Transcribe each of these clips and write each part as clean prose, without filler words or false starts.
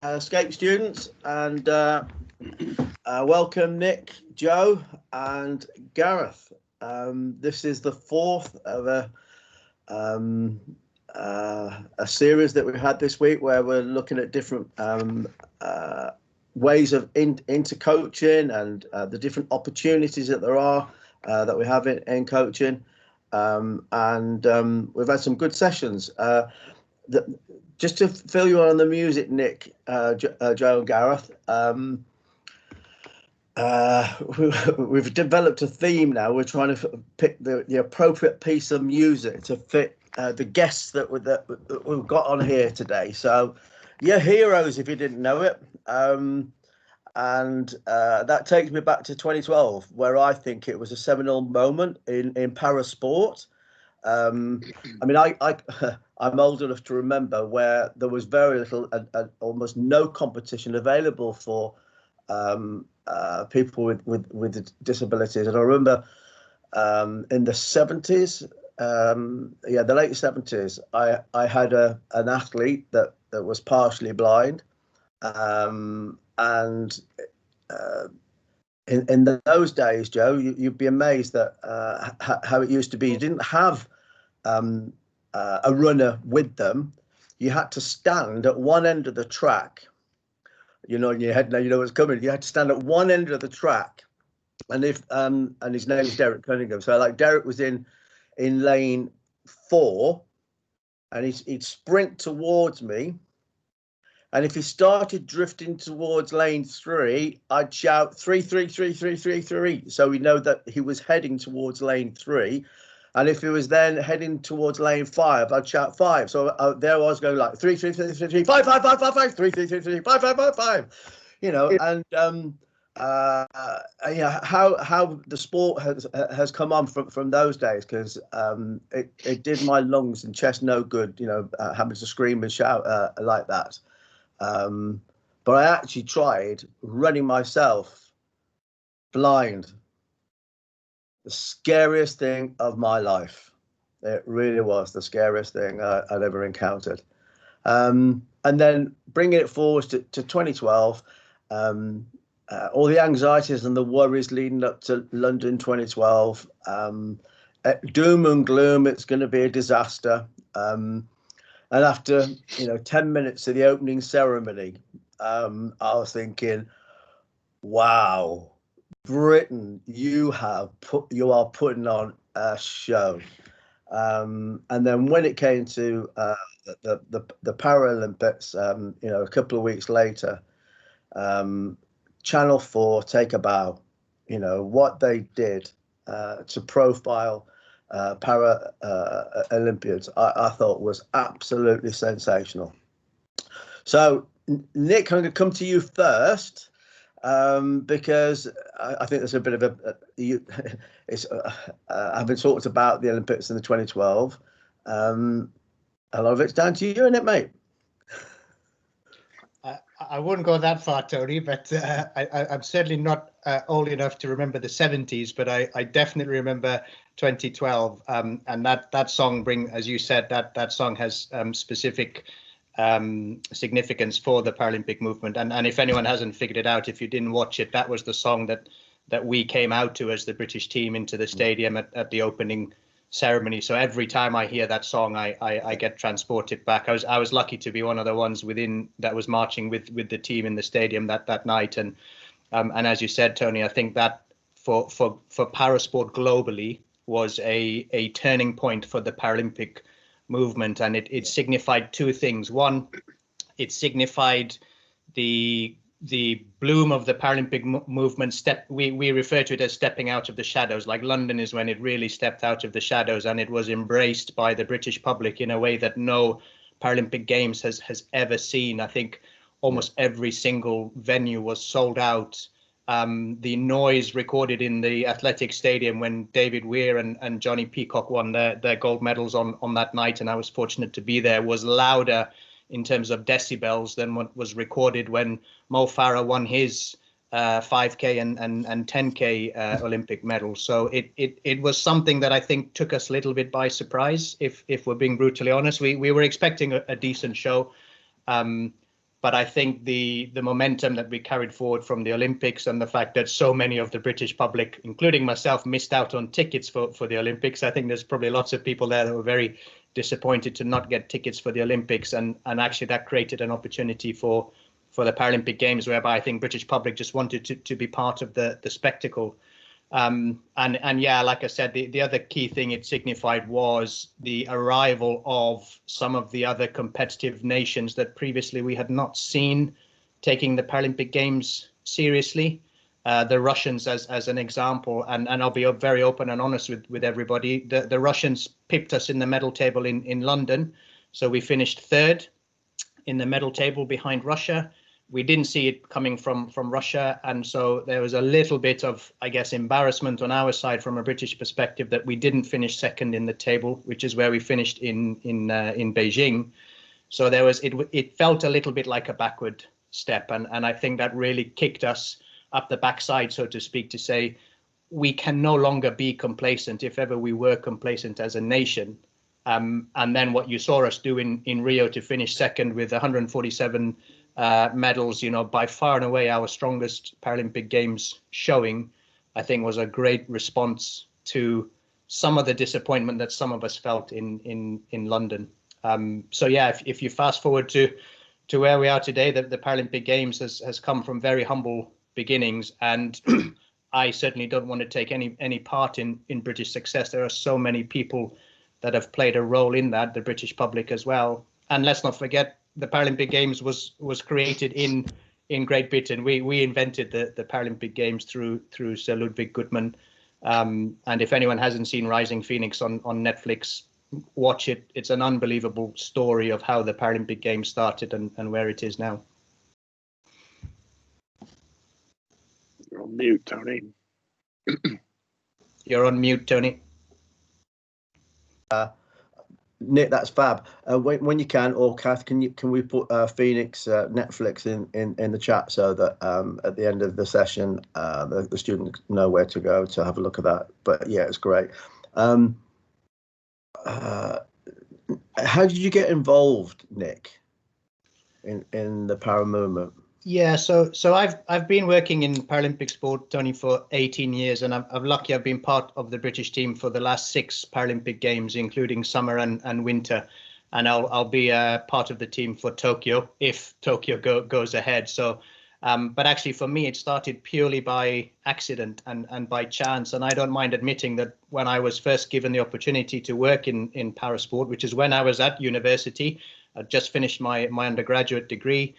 Escape students, and welcome Nick, Joe, and Gareth. This is the fourth of a series that we had this week, where we're looking at different ways of into coaching and the different opportunities that there are that we have in coaching, and we've had some good sessions. Just to fill you on the music, Nick, Joe and Gareth, we've developed a theme now. We're trying to pick the appropriate piece of music to fit the guests that we've got on here today. So you're heroes if you didn't know it. And that takes me back to 2012, where I think it was a seminal moment in para sport. I mean, I'm old enough to remember where there was very little, almost no competition available for people with disabilities. And I remember in the 70s, the late 70s, I had an athlete that was partially blind, and in those days, Joe, you'd be amazed that how it used to be. You didn't have a runner with them. You had to stand at one end of the track. You know, in your head now, you know what's coming. You had to stand at one end of the track, and his name is Derek Cunningham. So like Derek was in lane 4, and he'd sprint towards me. And if he started drifting towards lane 3, I'd shout 3, 3, 3, 3, 3, 3. So we know that he was heading towards lane 3. And if he was then heading towards lane 5, I'd shout 5. So there I was going like 3, 3, 3, 3, 3, 5, 5, 5, 5, 5, 3, 3, 3, 3, 5, 5, 5, 5. You know, and how the sport has come on from those days, because it did my lungs and chest no good, you know, having to scream and shout like that. But I actually tried running myself blind. The scariest thing of my life. It really was the scariest thing I'd ever encountered. And then bringing it forward to 2012, all the anxieties and the worries leading up to London 2012, doom and gloom, it's going to be a disaster. And after 10 minutes of the opening ceremony, I was thinking, wow, Britain, you are putting on a show. And then when it came to the Paralympics, a couple of weeks later, Channel 4, take a bow. What they did to profile para Olympians, I thought was absolutely sensational. So Nick, I'm going to come to you first, because I think there's a bit of having talked about the Olympics in the 2012, a lot of it's down to you, isn't it, mate? I wouldn't go that far, Tony, but I'm certainly not old enough to remember the 70s, but I definitely remember 2012, and that song as you said, that song has specific significance for the Paralympic movement. And if anyone hasn't figured it out, if you didn't watch it, that was the song that we came out to as the British team into the stadium at the opening ceremony. So every time I hear that song, I get transported back. I was lucky to be one of the ones that was marching with the team in the stadium that night. And as you said, Tony, I think that for parasport globally was a turning point for the Paralympic movement, and it signified two things. One, it signified the bloom of the Paralympic movement. We refer to it as stepping out of the shadows. Like London is when it really stepped out of the shadows, and it was embraced by the British public in a way that no Paralympic Games has ever seen. I think almost every single venue was sold out. The noise recorded in the athletic stadium when David Weir and Johnny Peacock won their gold medals on that night, and I was fortunate to be there, was louder in terms of decibels than what was recorded when Mo Farah won his 5K and 10K Olympic medals. So it was something that I think took us a little bit by surprise, if we're being brutally honest. We were expecting a decent show. But I think the momentum that we carried forward from the Olympics and the fact that so many of the British public, including myself, missed out on tickets for the Olympics. I think there's probably lots of people there that were very disappointed to not get tickets for the Olympics, and actually that created an opportunity for the Paralympic Games, whereby I think British public just wanted to be part of the spectacle. And yeah, like I said, the other key thing it signified was the arrival of some of the other competitive nations that previously we had not seen taking the Paralympic Games seriously. The Russians, as an example, and I'll be very open and honest with everybody. The Russians pipped us in the medal table in London, so we finished third in the medal table behind Russia. We didn't see it coming from Russia, and so there was a little bit of, I guess, embarrassment on our side from a British perspective that we didn't finish second in the table, which is where we finished in Beijing. So there was it felt a little bit like a backward step, and I think that really kicked us up the backside, so to speak, to say we can no longer be complacent if ever we were complacent as a nation. And then what you saw us do in Rio to finish second with 147 medals, by far and away our strongest Paralympic Games showing, I think was a great response to some of the disappointment that some of us felt in London. So yeah, if you fast forward to where we are today, the Paralympic Games has come from very humble beginnings, and I certainly don't want to take any part in British success. There are so many people that have played a role in that, the British public as well. And let's not forget, the Paralympic Games was created in Great Britain. We invented the Paralympic Games through Sir Ludwig Goodman. And if anyone hasn't seen Rising Phoenix on Netflix, watch it. It's an unbelievable story of how the Paralympic Games started and where it is now. You're on mute, Tony. You're on mute, Tony. Nick, that's fab. When you can, or Kath, can we put Phoenix Netflix in the chat so that at the end of the session the students know where to go to have a look at that. But yeah, it's great. How did you get involved, Nick, in the para movement? Yeah, so I've been working in Paralympic sport, Tony, for 18 years, and I'm lucky I've been part of the British team for the last 6 Paralympic Games, including summer and winter, and I'll be part of the team for Tokyo if Tokyo goes ahead. So, but actually for me, it started purely by accident and by chance, and I don't mind admitting that when I was first given the opportunity to work in parasport, which is when I was at university, I'd just finished my undergraduate degree.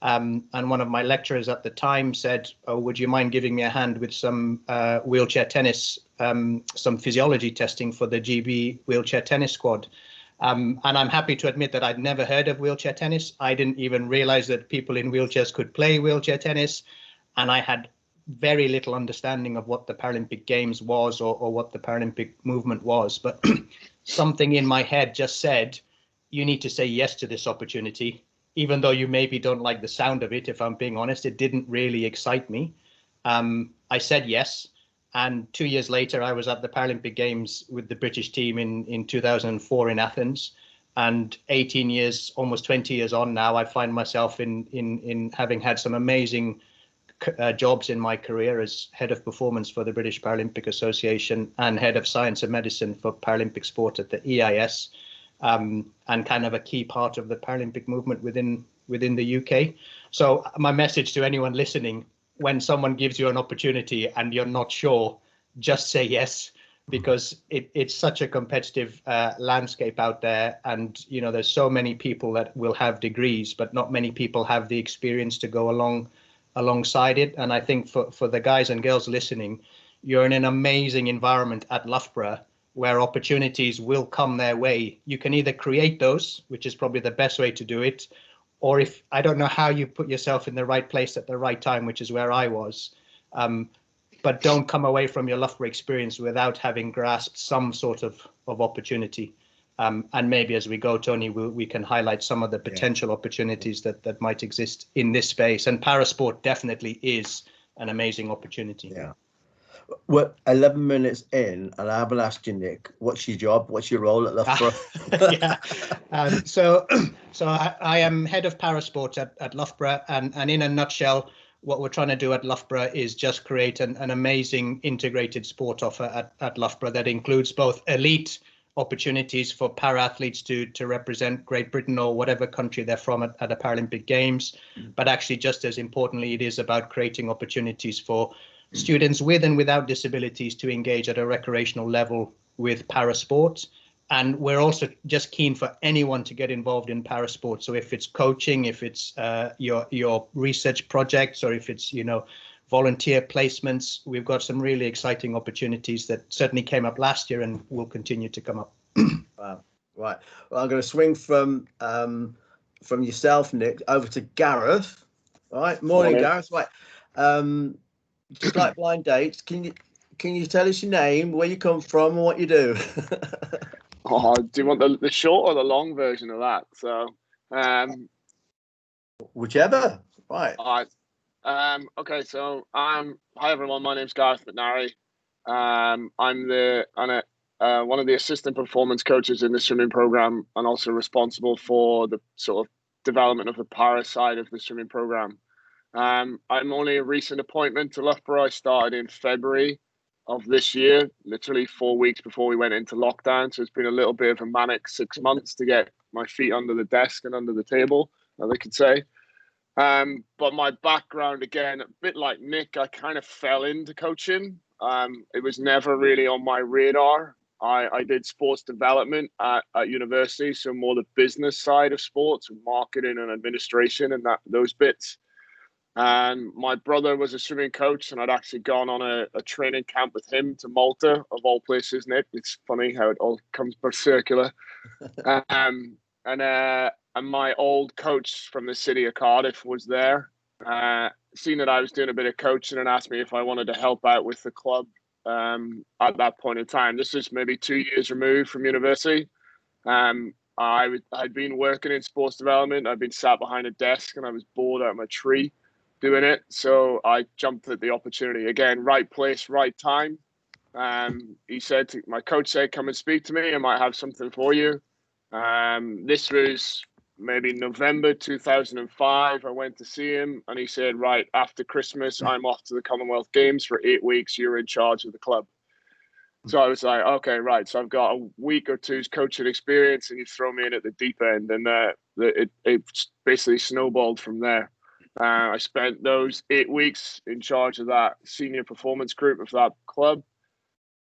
And one of my lecturers at the time said, "Oh, would you mind giving me a hand with some wheelchair tennis, some physiology testing for the GB wheelchair tennis squad?" And I'm happy to admit that I'd never heard of wheelchair tennis. I didn't even realize that people in wheelchairs could play wheelchair tennis. And I had very little understanding of what the Paralympic Games was or what the Paralympic movement was. But something in my head just said, you need to say yes to this opportunity. Even though you maybe don't like the sound of it, if I'm being honest, it didn't really excite me. I said yes. And 2 years later, I was at the Paralympic Games with the British team in 2004 in Athens. And 18 years, almost 20 years on now, I find myself in having had some amazing jobs in my career as head of performance for the British Paralympic Association and head of science and medicine for Paralympic sport at the EIS. And kind of a key part of the Paralympic movement within the UK. So my message to anyone listening, when someone gives you an opportunity and you're not sure, just say yes, because it's such a competitive landscape out there. And, there's so many people that will have degrees, but not many people have the experience to go alongside it. And I think for the guys and girls listening, you're in an amazing environment at Loughborough, where opportunities will come their way. You can either create those, which is probably the best way to do it, or if I don't know how you put yourself in the right place at the right time, which is where I was. But don't come away from your Loughborough experience without having grasped some sort of opportunity. And maybe as we go, Tony, we can highlight some of the potential opportunities that might exist in this space. And parasport definitely is an amazing opportunity. Yeah. We're 11 minutes in, and I haven't asked you, Nick, what's your job? What's your role at Loughborough? So I am head of parasports at Loughborough, and in a nutshell, what we're trying to do at Loughborough is just create an amazing integrated sport offer at Loughborough that includes both elite opportunities for para-athletes to represent Great Britain or whatever country they're from at the Paralympic Games. But actually, just as importantly, it is about creating opportunities for students with and without disabilities to engage at a recreational level with parasport. And we're also just keen for anyone to get involved in parasport. So if it's coaching, if it's your research projects, or if it's, volunteer placements, we've got some really exciting opportunities that certainly came up last year and will continue to come up. Wow. Right. Well, I'm going to swing from yourself, Nick, over to Gareth. All right. Morning, Gareth. Right. Just like blind dates, can you tell us your name, where you come from, and what you do? Do you want the short or the long version of that? So, whichever. Right. All right. Okay. So, hi everyone. My name's Gareth McNarry. I'm one of the assistant performance coaches in the swimming program, and also responsible for the sort of development of the para side of the swimming program. I'm only a recent appointment to Loughborough. I started in February of this year, literally 4 weeks before we went into lockdown. So it's been a little bit of a manic 6 months to get my feet under the desk and under the table, as I could say. But my background, again, a bit like Nick, I kind of fell into coaching. It was never really on my radar. I did sports development at university, so more the business side of sports, marketing and administration and those bits. And my brother was a swimming coach, and I'd actually gone on a training camp with him to Malta, of all places, Nick. It's funny how it all comes back circular. And my old coach from the city of Cardiff was there, seen that I was doing a bit of coaching and asked me if I wanted to help out with the club at that point in time. This is maybe 2 years removed from university. I'd been working in sports development. I'd been sat behind a desk, and I was bored out of my tree doing it. So I jumped at the opportunity. Again, right place, right time. My coach said, come and speak to me. I might have something for you. This was maybe November 2005. I went to see him, and he said, right, after Christmas, I'm off to the Commonwealth Games for 8 weeks. You're in charge of the club. So I was like, okay, right. So I've got a week or two's coaching experience, and you throw me in at the deep end. And it basically snowballed from there. I spent those 8 weeks in charge of that senior performance group of that club.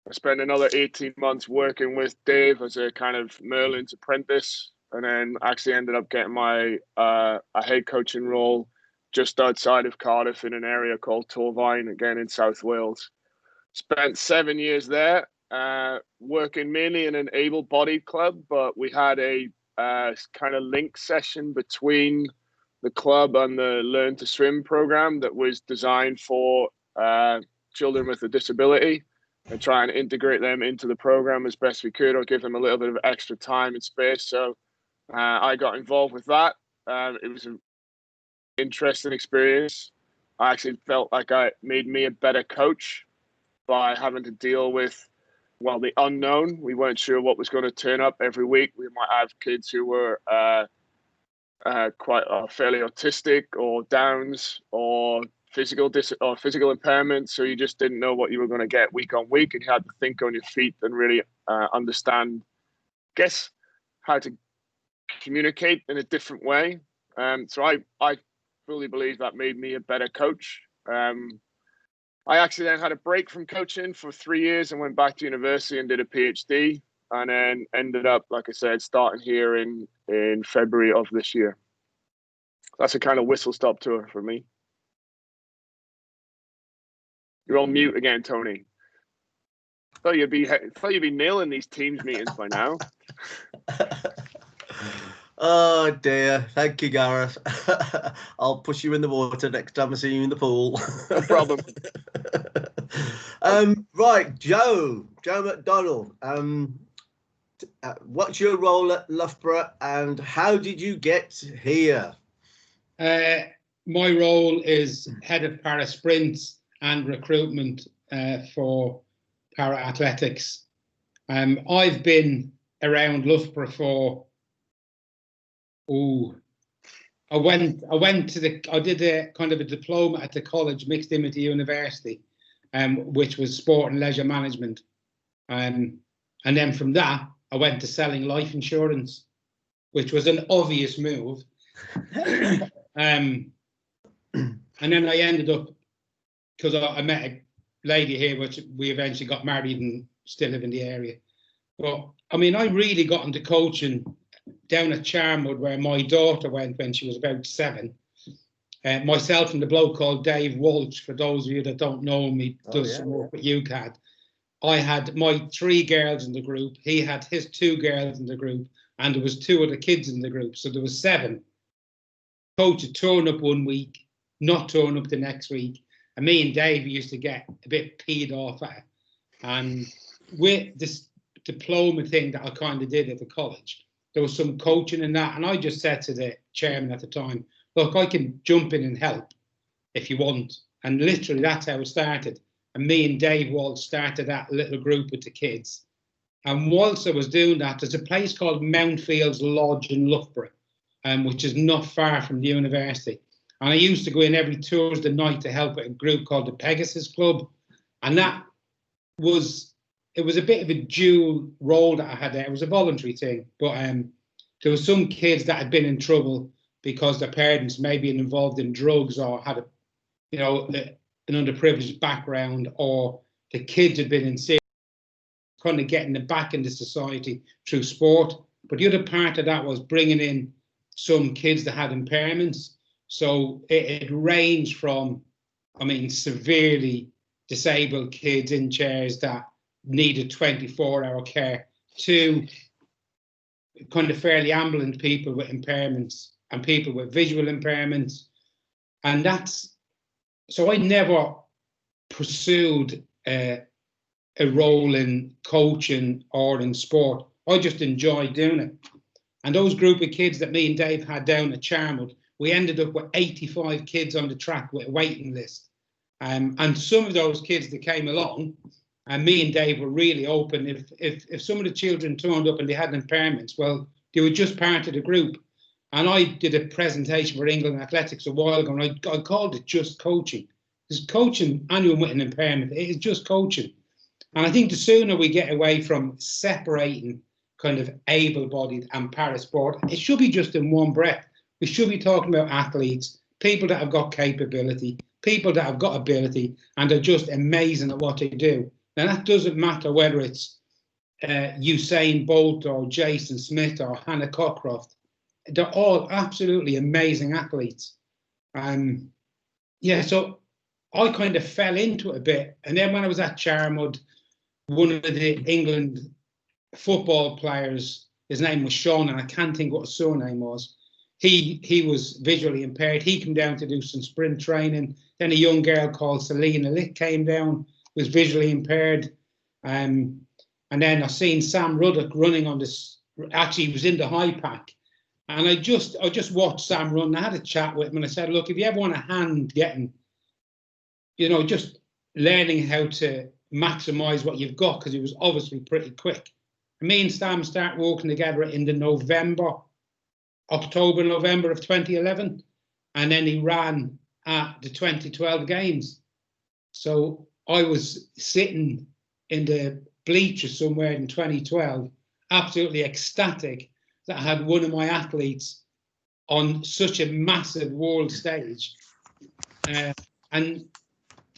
I spent another 18 months working with Dave as a kind of Merlin's apprentice, and then actually ended up getting my a head coaching role just outside of Cardiff in an area called Torfaen, again in South Wales. Spent 7 years there, working mainly in an able-bodied club, but we had a kind of link session between the club and the Learn to Swim program that was designed for children with a disability, and try and integrate them into the program as best we could, or give them a little bit of extra time and space. So I got involved with that. It was an interesting experience. I actually felt like it made me a better coach by having to deal with, well, the unknown. We weren't sure what was going to turn up every week. We might have kids who were fairly autistic, or Downs, or physical impairment. So you just didn't know what you were going to get week on week, and you had to think on your feet and really understand, how to communicate in a different way. So I fully believe that made me a better coach. I actually then had a break from coaching for 3 years and went back to university and did a PhD, and then ended up, like I said, starting here in February of this year. That's a kind of whistle-stop tour for me. You're on mute again, Tony. Thought you'd be nailing these Teams meetings by now. Oh dear, thank you, Gareth. I'll push you in the water next time I see you in the pool. No problem. Right, Joe McDonnell. What's your role at Loughborough, and how did you get here? My role is head of para sprints and recruitment for para-athletics. I've been around Loughborough for, I did a kind of a diploma at the college mixed in with the university, which was sport and leisure management. And then from that, I went to selling life insurance, which was an obvious move. And then I ended up, because I met a lady here, which we eventually got married and still live in the area. But I mean, I really got into coaching down at Charmwood, where my daughter went when she was about 7. Myself and the bloke called Dave Walsh, for those of you that don't know me, does some work with UCAD. I had my 3 girls in the group. He had his 2 girls in the group, and there was 2 other kids in the group. So there was 7. Coach would turn up one week, not turn up the next week. And me and Dave used to get a bit peed off at it. And with this diploma thing that I kind of did at the college, there was some coaching in that. And I just said to the chairman at the time, look, I can jump in and help if you want. And literally that's how it started. And me and Dave Walsh started that little group with the kids. And whilst I was doing that, there's a place called Mountfields Lodge in Loughborough, which is not far from the university. And I used to go in every Thursday night to help at a group called the Pegasus Club. And that was, it was a bit of a dual role that I had there. It was a voluntary thing, but there were some kids that had been in trouble because their parents may be involved in drugs or had an underprivileged background, or the kids had been in serious, kind of getting them back into society through sport. But the other part of that was bringing in some kids that had impairments. So it ranged from, I mean, severely disabled kids in chairs that needed 24-hour care to kind of fairly ambulant people with impairments and people with visual impairments. And that's, so I never pursued a role in coaching or in sport. I just enjoyed doing it. And those group of kids that me and Dave had down at Charmwood, we ended up with 85 kids on the track with a waiting list. And some of those kids that came along, and me and Dave were really open. If some of the children turned up and they had impairments, well, they were just part of the group. And I did a presentation for England Athletics a while ago, and I called it just coaching. Because coaching anyone with an impairment, it is just coaching. And I think the sooner we get away from separating kind of able-bodied and para-sport, it should be just in one breath. We should be talking about athletes, people that have got capability, people that have got ability, and are just amazing at what they do. Now, that doesn't matter whether it's Usain Bolt or Jason Smith or Hannah Cockcroft. They're all absolutely amazing athletes. Yeah, so I kind of fell into it a bit. And then when I was at Charmwood, one of the England football players, his name was Sean, and I can't think what his surname was. He was visually impaired. He came down to do some sprint training. Then a young girl called Selena Lick came down, was visually impaired. And then I seen Sam Ruddock running on this, actually he was in the high pack. And I just watched Sam run. I had a chat with him and I said, look, if you ever want a hand getting, just learning how to maximize what you've got, because he was obviously pretty quick. And me and Sam start working together in the October, November of 2011. And then he ran at the 2012 games. So I was sitting in the bleachers somewhere in 2012, absolutely ecstatic that I had one of my athletes on such a massive world stage. And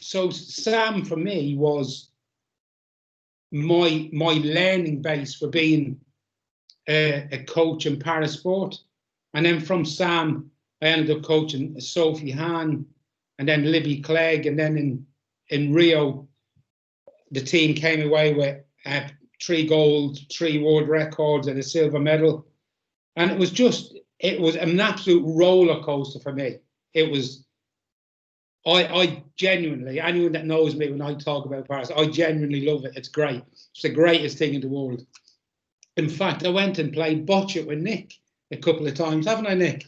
so Sam, for me, was my learning base for being a coach in parasport. And then from Sam, I ended up coaching Sophie Hahn and then Libby Clegg. And then in Rio, the team came away with 3 gold, 3 world records and a silver medal. And it was an absolute roller coaster for me. It was, I genuinely, anyone that knows me when I talk about Paris, I genuinely love it. It's great. It's the greatest thing in the world. In fact, I went and played bocce with Nick a couple of times, haven't I, Nick?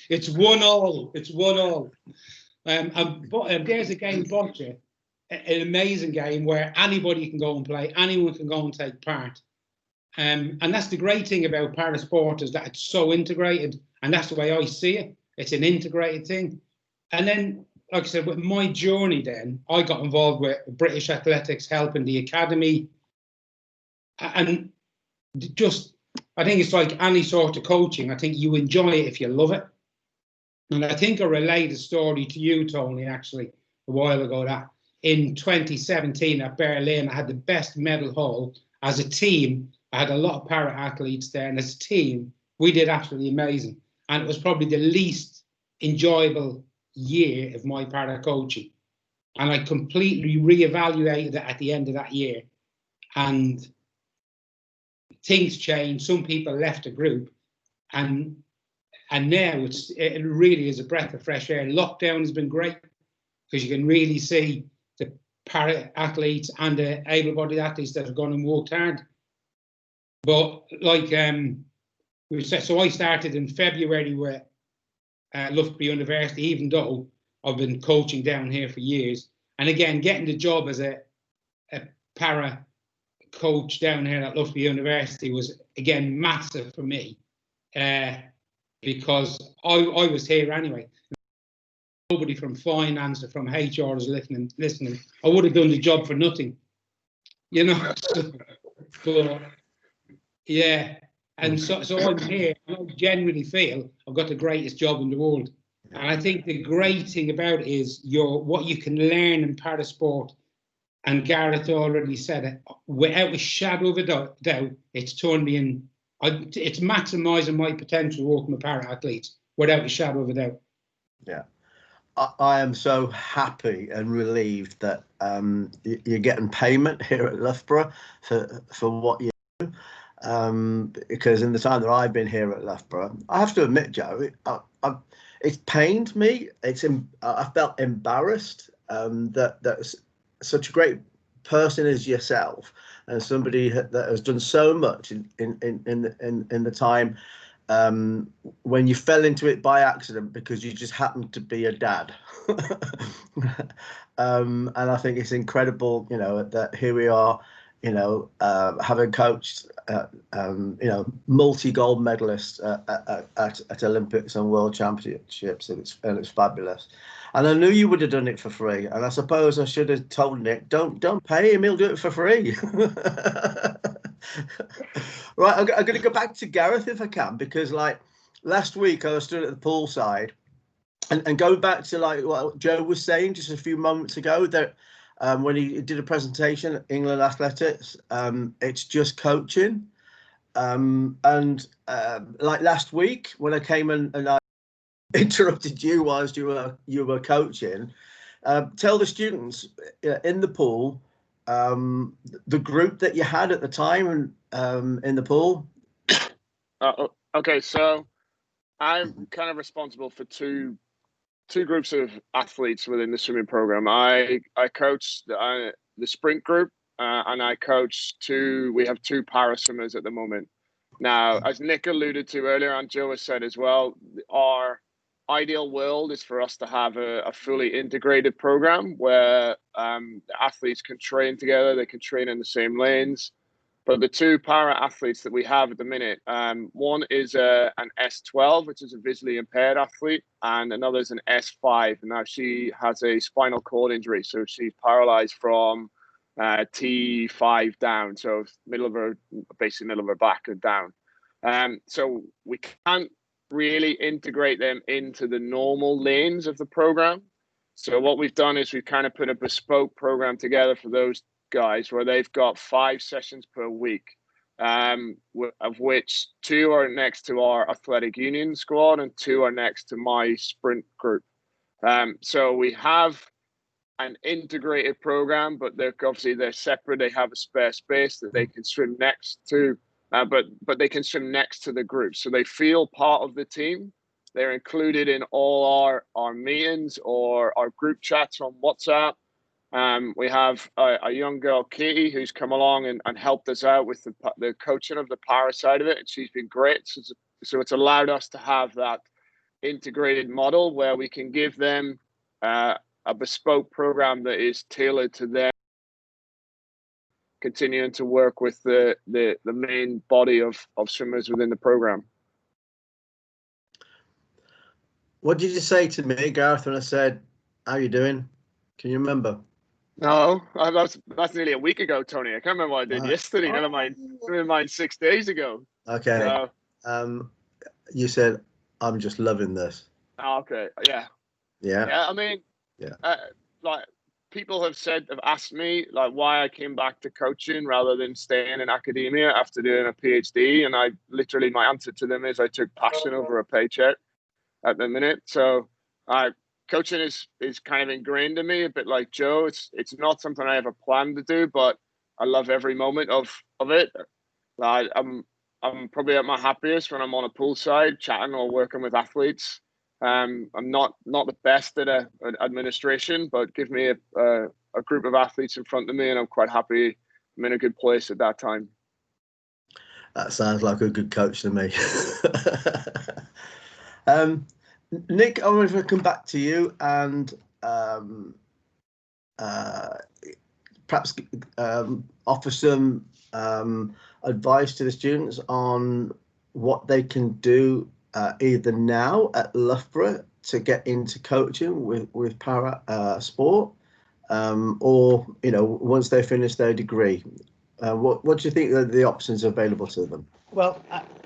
It's 1-1. It's 1-1. There's a game, Boccia, an amazing game where anybody can go and play, anyone can go and take part. And that's the great thing about parasport, is that it's so integrated, and that's the way I see it. It's an integrated thing. And then, like I said, with my journey, then I got involved with British Athletics, helping the academy, and just, I think it's like any sort of coaching. I think you enjoy it if you love it. And I think I relayed a story to you, Tony, actually, a while ago, that in 2017 at Berlin, I had the best medal haul as a team. I had a lot of para athletes there, and as a team, we did absolutely amazing. And it was probably the least enjoyable year of my para coaching. And I completely reevaluated it at the end of that year. And things changed. Some people left the group, and now it really is a breath of fresh air. Lockdown has been great because you can really see the para athletes and the able-bodied athletes that have gone and worked hard. But like we said, so I started in February with Loughborough University, even though I've been coaching down here for years. And again, getting the job as a para coach down here at Loughborough University was, again, massive for me, because I was here anyway. Nobody from finance or from HR is listening. I would have done the job for nothing, you know. But yeah, and so I'm here, and I genuinely feel I've got the greatest job in the world. And I think the great thing about it is what you can learn in parasport. And Gareth already said it, without a shadow of a doubt, it's turned me in. It's maximising my potential working with para athletes, without a shadow of a doubt. Yeah, I am so happy and relieved that you're getting payment here at Loughborough for what you do. Because in the time that I've been here at Loughborough, I have to admit, Joe, it's pained me. I felt embarrassed that such a great person as yourself, and somebody that has done so much in the time when you fell into it by accident because you just happened to be a dad. And I think it's incredible, you know, that here we are, you know, having coached, you know, multi-gold medalists at Olympics and World Championships, and it's fabulous. And I knew you would have done it for free. And I suppose I should have told Nick, don't pay him, he'll do it for free. Right, I'm going to go back to Gareth if I can, because like last week I was stood at the poolside, and going back to like what Joe was saying just a few moments ago, that when he did a presentation at England Athletics, it's just coaching. And like last week when I came and I interrupted you whilst you were coaching, tell the students in the pool the group that you had at the time and in the pool. Okay, so I'm kind of responsible for two groups of athletes within the swimming program. I coach the sprint group, and I coach we have two para swimmers at the moment. Now, as Nick alluded to earlier, and Joe has said as well, our ideal world is for us to have a fully integrated program where the athletes can train together, they can train in the same lanes. But the two para athletes that we have at the minute, one is an S12, which is a visually impaired athlete, and another is an S5. Now she has a spinal cord injury, so she's paralyzed from T5 down, so basically middle of her back and down. So we can't really integrate them into the normal lanes of the program. So what we've done is we've kind of put a bespoke program together for those guys where they've got 5 sessions per week, of which 2 are next to our athletic union squad and 2 are next to my sprint group. So we have an integrated program, but they're separate. They have a spare space that they can swim next to, but they can swim next to the group, so they feel part of the team. They're included in all our meetings or our group chats on WhatsApp. We have a young girl, Katie, who's come along and helped us out with the coaching of the para side of it, and she's been great. So it's allowed us to have that integrated model where we can give them a bespoke program that is tailored to them, continuing to work with the main body of swimmers within the program. What did you say to me, Gareth, when I said, "How you doing?" Can you remember? No, that's nearly a week ago, Tony. I can't remember what I did yesterday. Never mind 6 days ago. Okay. So, you said, "I'm just loving this." Okay. Yeah. Yeah. Yeah. I mean, Yeah. Like people have asked me like why I came back to coaching rather than staying in academia after doing a PhD, and my answer to them is I took passion over a paycheck at the minute. So, coaching is kind of ingrained in me, a bit like Joe. It's not something I ever planned to do, but I love every moment of it. I'm probably at my happiest when I'm on a poolside chatting or working with athletes. I'm not the best at administration, but give me a group of athletes in front of me, and I'm quite happy. I'm in a good place at that time. That sounds like a good coach to me. Nick, I want to come back to you and perhaps offer some advice to the students on what they can do either now at Loughborough to get into coaching with para sport, or once they finish their degree. What do you think are the options available to them? Well,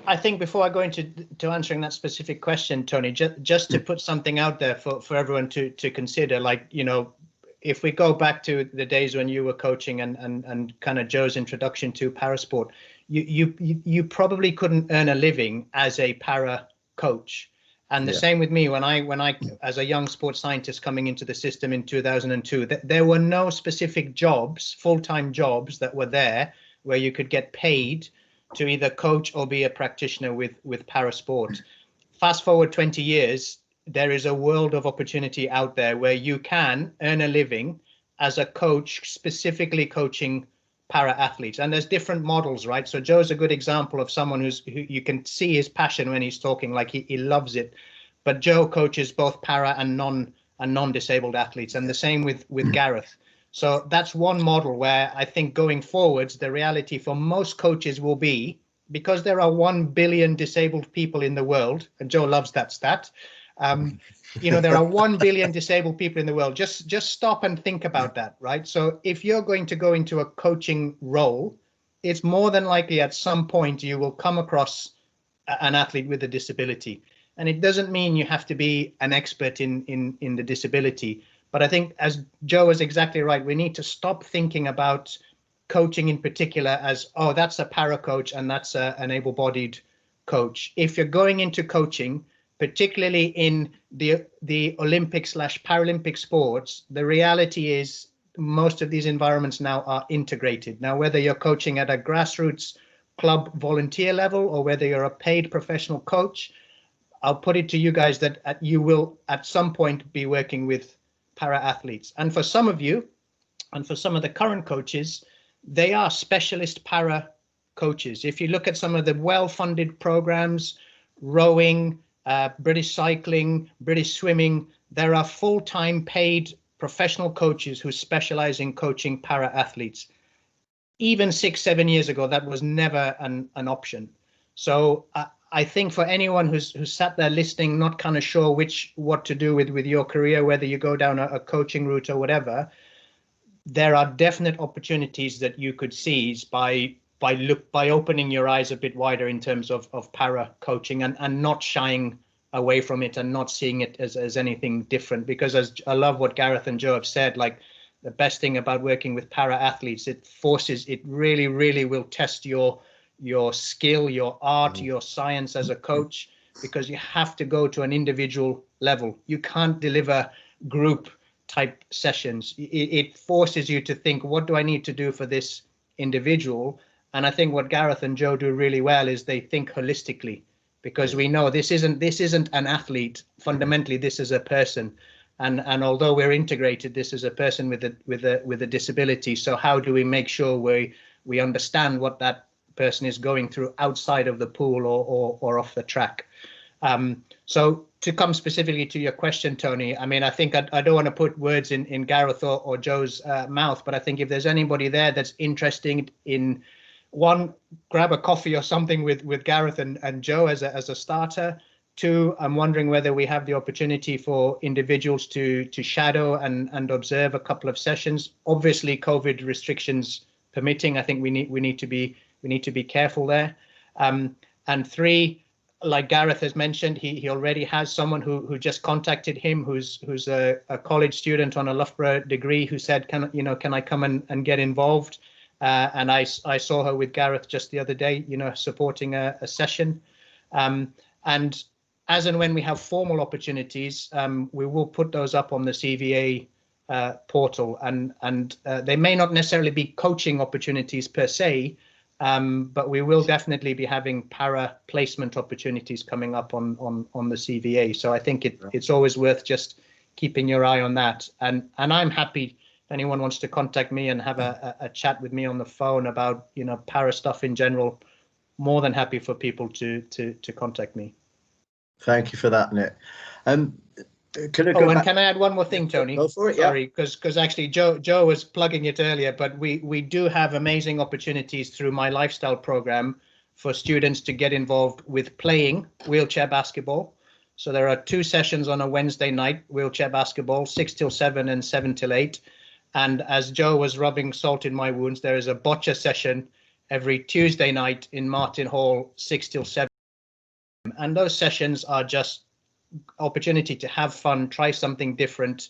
I think before I go into answering that specific question, Tony, just to put something out there for everyone to consider, like, if we go back to the days when you were coaching and kind of Joe's introduction to parasport, you probably couldn't earn a living as a para coach. And the same with me when I as a young sports scientist coming into the system in 2002, there were no specific jobs, full-time jobs that were there where you could get paid to either coach or be a practitioner with parasport. Fast forward 20 years, there is a world of opportunity out there where you can earn a living as a coach, specifically coaching para athletes. And there's different models, right? So Joe's a good example of someone who you can see his passion when he's talking, like he loves it. But Joe coaches both para and non-disabled athletes, and the same with Gareth. So that's one model where I think going forwards, the reality for most coaches will be, because there are 1 billion disabled people in the world, and Joe loves that stat. There are 1 billion disabled people in the world. Just stop and think about that, right? So if you're going to go into a coaching role, it's more than likely at some point you will come across an athlete with a disability. And it doesn't mean you have to be an expert in the disability. But I think, as Joe is exactly right, we need to stop thinking about coaching in particular as, oh, that's a para coach and that's an able-bodied coach. If you're going into coaching, particularly in the Olympic/Paralympic sports, the reality is most of these environments now are integrated. Now, whether you're coaching at a grassroots club volunteer level or whether you're a paid professional coach, I'll put it to you guys that you will at some point be working with para athletes. And for some of you, and for some of the current coaches, they are specialist para coaches. If you look at some of the well-funded programs, rowing, British cycling, British swimming, there are full-time paid professional coaches who specialize in coaching para athletes. Even 6-7 years ago, that was never an option. So I think for anyone who's sat there listening, not kind of sure what to do with your career, whether you go down a coaching route or whatever, there are definite opportunities that you could seize by opening your eyes a bit wider in terms of para coaching and not shying away from it and not seeing it as anything different. Because as I love what Gareth and Joe have said, like the best thing about working with para athletes, it really, really will test your skill, your art, your science as a coach, because you have to go to an individual level. You can't deliver group type sessions. It forces you to think, what do I need to do for this individual? And I think what Gareth and Joe do really well is they think holistically, because we know this isn't an athlete. Fundamentally, this is a person. And although we're integrated, this is a person with a disability. So how do we make sure we understand what that person is going through outside of the pool or off the track? So to come specifically to your question, Tony, I mean, I think I don't want to put words in Gareth or Joe's mouth, but I think if there's anybody there that's interested in, one, grab a coffee or something with Gareth and Joe as a starter. Two, I'm wondering whether we have the opportunity for individuals to shadow and observe a couple of sessions. Obviously, COVID restrictions permitting, I think we need to be careful there. And three, like Gareth has mentioned, he already has someone who just contacted him, who's a college student on a Loughborough degree, who said, can I come and get involved? And I saw her with Gareth just the other day, supporting a session. And as and when we have formal opportunities, we will put those up on the CVA portal, and they may not necessarily be coaching opportunities per se, but we will definitely be having para placement opportunities coming up on the CVA. So I think it's always worth just keeping your eye on that. And I'm happy if anyone wants to contact me and have a chat with me on the phone about para stuff in general. More than happy for people to contact me. Thank you for that, Nick. Can I add one more thing, Tony? Go for it. Sorry, because actually Joe was plugging it earlier, but we do have amazing opportunities through my lifestyle program for students to get involved with playing wheelchair basketball. So there are 2 sessions on a Wednesday night, wheelchair basketball, 6 till 7 and 7 till 8. And as Joe was rubbing salt in my wounds, there is a bocce session every Tuesday night in Martin Hall, 6 till 7. And those sessions are just opportunity to have fun, try something different.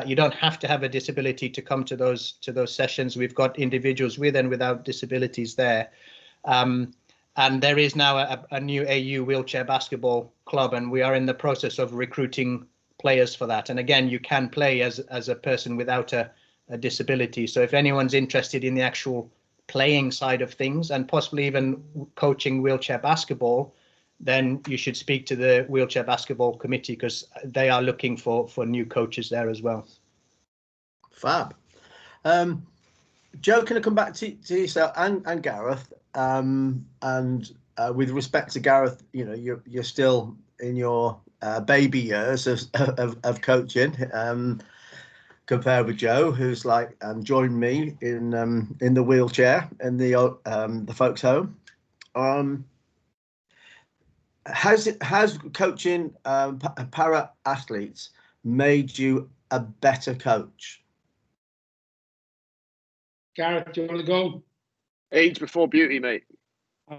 You don't have to have a disability to come to those sessions. We've got individuals with and without disabilities there. And there is now a new AU wheelchair basketball club, and we are in the process of recruiting players for that. And again, you can play as a person without a disability. So if anyone's interested in the actual playing side of things and possibly even coaching wheelchair basketball, then you should speak to the wheelchair basketball committee, because they are looking for new coaches there as well. Fab. Joe, can I come back to yourself and Gareth? With respect to Gareth, you're still in your baby years of coaching, compared with Joe, who's joined me in the wheelchair in the folks' home. Has coaching para athletes made you a better coach? Gareth, do you want to go? Age before beauty, mate.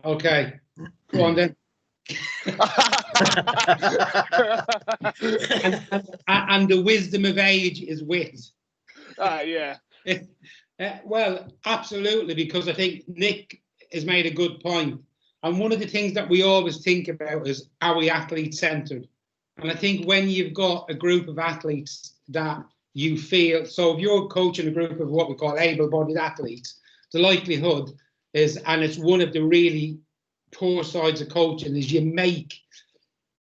Okay, go on then. and the wisdom of age is wit. Yeah. Well, absolutely, because I think Nick has made a good point. And one of the things that we always think about is, are we athlete-centred? And I think when you've got a group of athletes that you feel, so if you're coaching a group of what we call able-bodied athletes, the likelihood is, and it's one of the really poor sides of coaching, is you make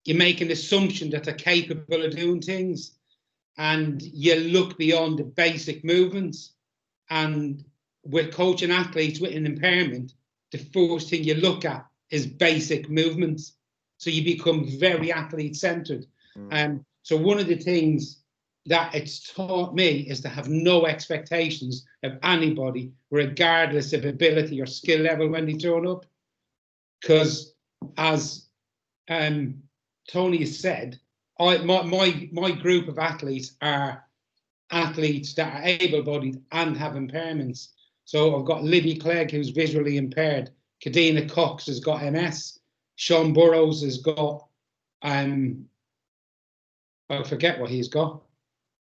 an assumption that they're capable of doing things, and you look beyond the basic movements. And with coaching athletes with an impairment, the first thing you look at is basic movements. So you become very athlete-centred. So one of the things that it's taught me is to have no expectations of anybody, regardless of ability or skill level when they turn up. Because as Tony has said, my group of athletes are athletes that are able-bodied and have impairments. So I've got Libby Clegg, who's visually impaired. Kadena Cox has got MS. Sean Burrows has got, I forget what he's got.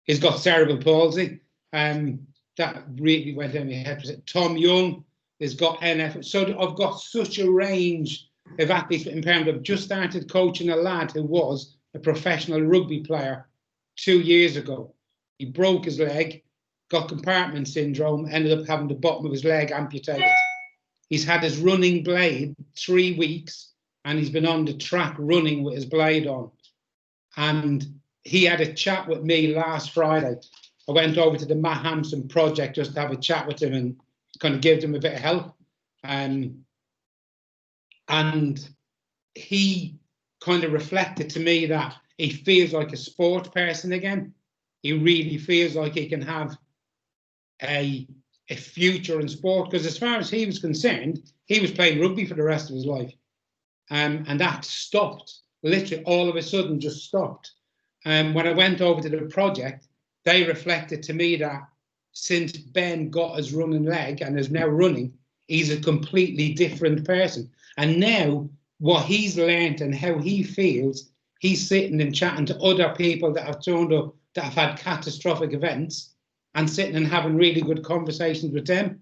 He's got cerebral palsy. That really went down my head. Tom Young has got NF. So I've got such a range of athletes with impairment. I've just started coaching a lad who was a professional rugby player 2 years ago. He broke his leg, got compartment syndrome, ended up having the bottom of his leg amputated. He's had his running blade 3 weeks, and he's been on the track running with his blade on. And he had a chat with me last Friday. I went over to the Matt Hampson project just to have a chat with him and kind of give him a bit of help. And he kind of reflected to me that he feels like a sport person again. He really feels like he can have a future in sport, because as far as he was concerned, he was playing rugby for the rest of his life. And that stopped, literally all of a sudden just stopped. When I went over to the project, they reflected to me that since Ben got his running leg and is now running, he's a completely different person. And now what he's learned and how he feels, he's sitting and chatting to other people that have turned up that have had catastrophic events and sitting and having really good conversations with them.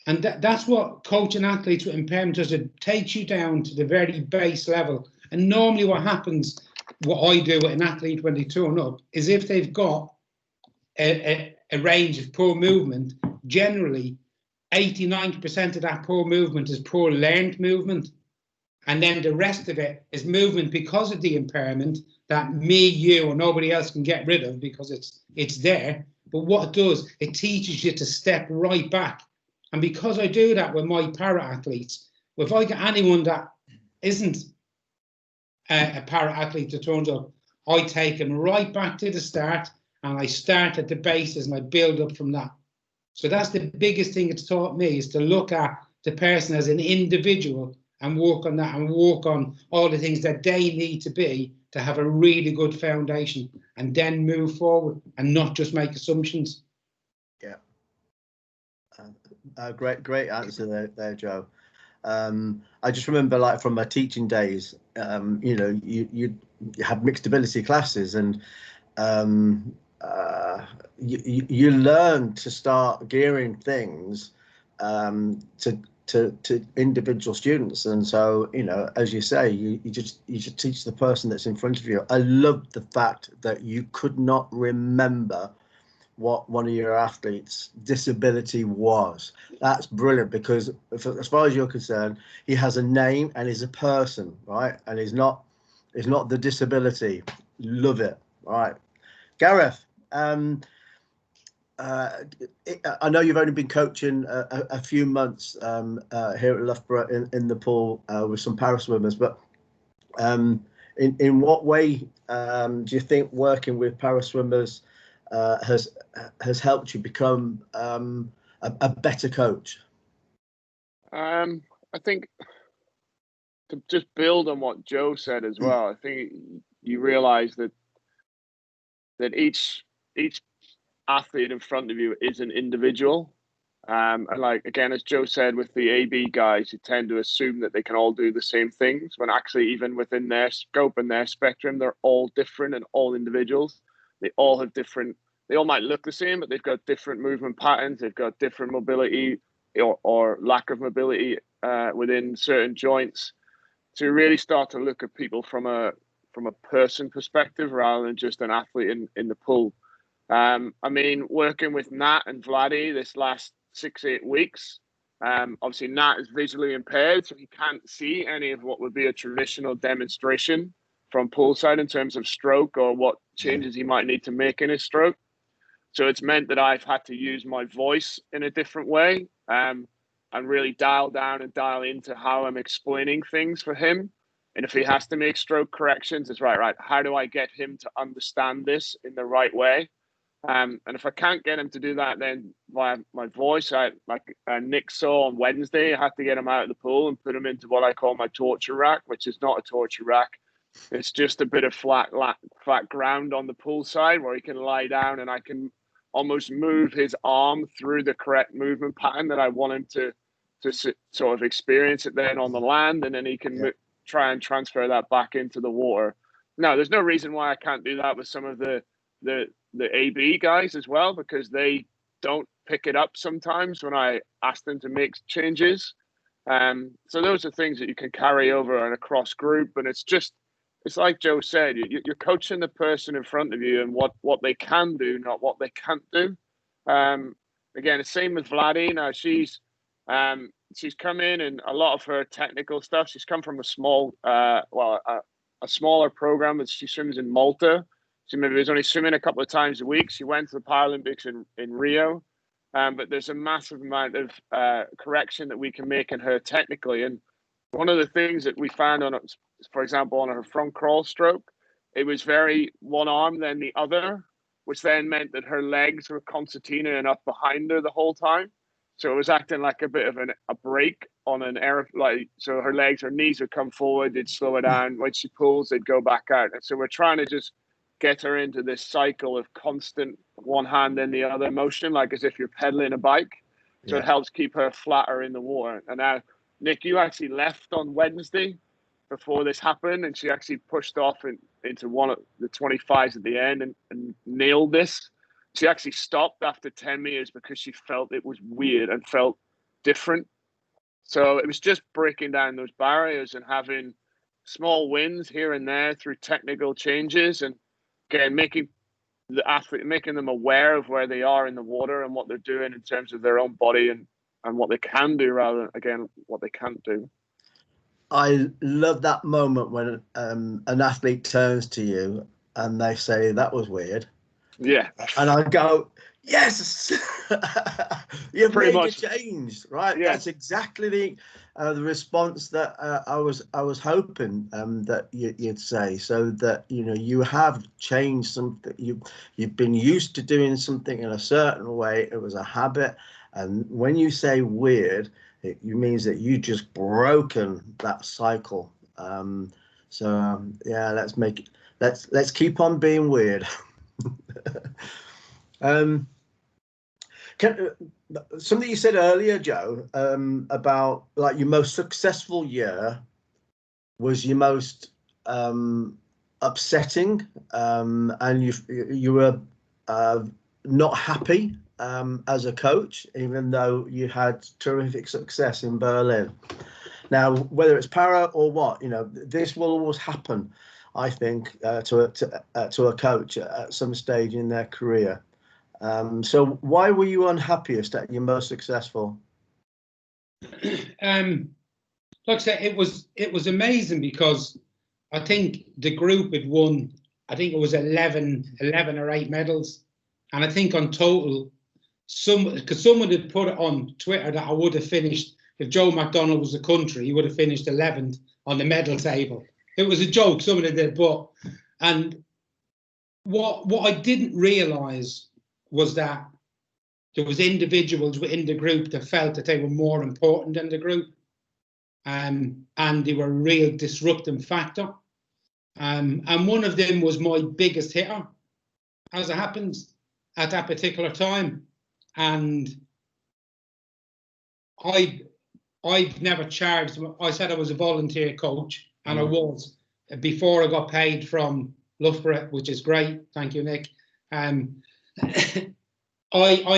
And that's what coaching athletes with impairment does. It takes you down to the very base level. And normally what happens, what I do with an athlete when they turn up, is if they've got a range of poor movement, generally 80–90% of that poor movement is poor learned movement. And then the rest of it is movement because of the impairment that me, you, or nobody else can get rid of because it's there. But what it does, it teaches you to step right back. And because I do that with my para-athletes, if I get anyone that isn't a para-athlete that turns up, I take them right back to the start, and I start at the basis and I build up from that. So that's the biggest thing it's taught me, is to look at the person as an individual and work on that, and work on all the things that they need to be to have a really good foundation, and then move forward and not just make assumptions. Yeah. Great answer there, Joe. I just remember, like, from my teaching days, you know, you have mixed ability classes, and you learn to start gearing things to individual students. And so, you know, as you say, you just teach the person that's in front of you. I love the fact that you could not remember what one of your athletes' disability was. That's brilliant, because as far as you're concerned, he has a name and is a person, right? And he's not the disability. Love it. All right, Gareth. I know you've only been coaching a few months here at Loughborough in the pool with some para swimmers, but in what way do you think working with para swimmers has helped you become a better coach? I think, to just build on what Joe said as well, I think you realise that each athlete in front of you is an individual. And like, again, as Joe said, with the AB guys, you tend to assume that they can all do the same things, when actually, even within their scope and their spectrum, they're all different and all individuals. They all have different, they all might look the same, but they've got different movement patterns. They've got different mobility or lack of mobility within certain joints. To really start to look at people from a person perspective rather than just an athlete in the pool. I mean, working with Nat and Vladdy this last 6-8 weeks, obviously Nat is visually impaired, so he can't see any of what would be a traditional demonstration from poolside in terms of stroke or what changes he might need to make in his stroke. So it's meant that I've had to use my voice in a different way, and really dial down and dial into how I'm explaining things for him. And if he has to make stroke corrections, it's right, how do I get him to understand this in the right way? And if I can't get him to do that, then via my voice, like Nick saw on Wednesday, I had to get him out of the pool and put him into what I call my torture rack, which is not a torture rack. It's just a bit of flat ground on the pool side where he can lie down, and I can almost move his arm through the correct movement pattern that I want him to sort of experience it then on the land, and then he can try and transfer that back into the water. No, there's no reason why I can't do that with some of the AB guys as well, because they don't pick it up sometimes when I ask them to make changes. So those are things that you can carry over and across group, and it's like Joe said, you're coaching the person in front of you and what they can do, not what they can't do. Again, the same with Vladdy. Now she's come in, and a lot of her technical stuff, she's come from a smaller program that she swims in Malta. She maybe was only swimming a couple of times a week. She went to the Paralympics in Rio. But there's a massive amount of correction that we can make in her technically. And one of the things that we found on for example, on her front crawl stroke, it was very one arm, then the other, which then meant that her legs were concertina and up behind her the whole time. So it was acting like a bit of a brake on an air, like, so her knees would come forward, they'd slow her down. When she pulls, they'd go back out. And so we're trying to just get her into this cycle of constant one hand then the other motion, like as if you're pedaling a bike. So it helps keep her flatter in the water. And now, Nick, you actually left on Wednesday before this happened, and she actually pushed off into one of the 25s at the end and nailed this. She actually stopped after 10 meters because she felt it was weird and felt different. So it was just breaking down those barriers and having small wins here and there through technical changes, and again, making the athlete, making them aware of where they are in the water and what they're doing in terms of their own body and what they can do rather than, again, what they can't do. I love that moment when an athlete turns to you and they say, that was weird. Yeah. And I go, yes, you've Pretty made much. a change, right? Yeah. That's exactly the response that I was hoping that you'd say, so that, you know, you have changed something. You've been used to doing something in a certain way. It was a habit. And when you say weird, it means that you just broken that cycle. Yeah, let's keep on being weird. Something you said earlier, Joe, about like your most successful year was your most upsetting, and you were not happy as a coach, even though you had terrific success in Berlin. Now, whether it's para or what, you know, this will always happen, I think, to a coach at some stage in their career. So why were you unhappiest at your most successful? Like I said, it was amazing because I think the group had won, I think it was 11 or 8 medals. And I think on total, because someone had put it on Twitter that I would have finished, if Joe McDonnell was a country, he would have finished 11th on the medal table. It was a joke, someone did, but, and what I didn't realise was that there was individuals within the group that felt that they were more important than the group, and they were a real disrupting factor. And one of them was my biggest hitter, as it happens, at that particular time. And I've never charged. I said I was a volunteer coach, and I was before I got paid from Loughborough, which is great. Thank you, Nick. I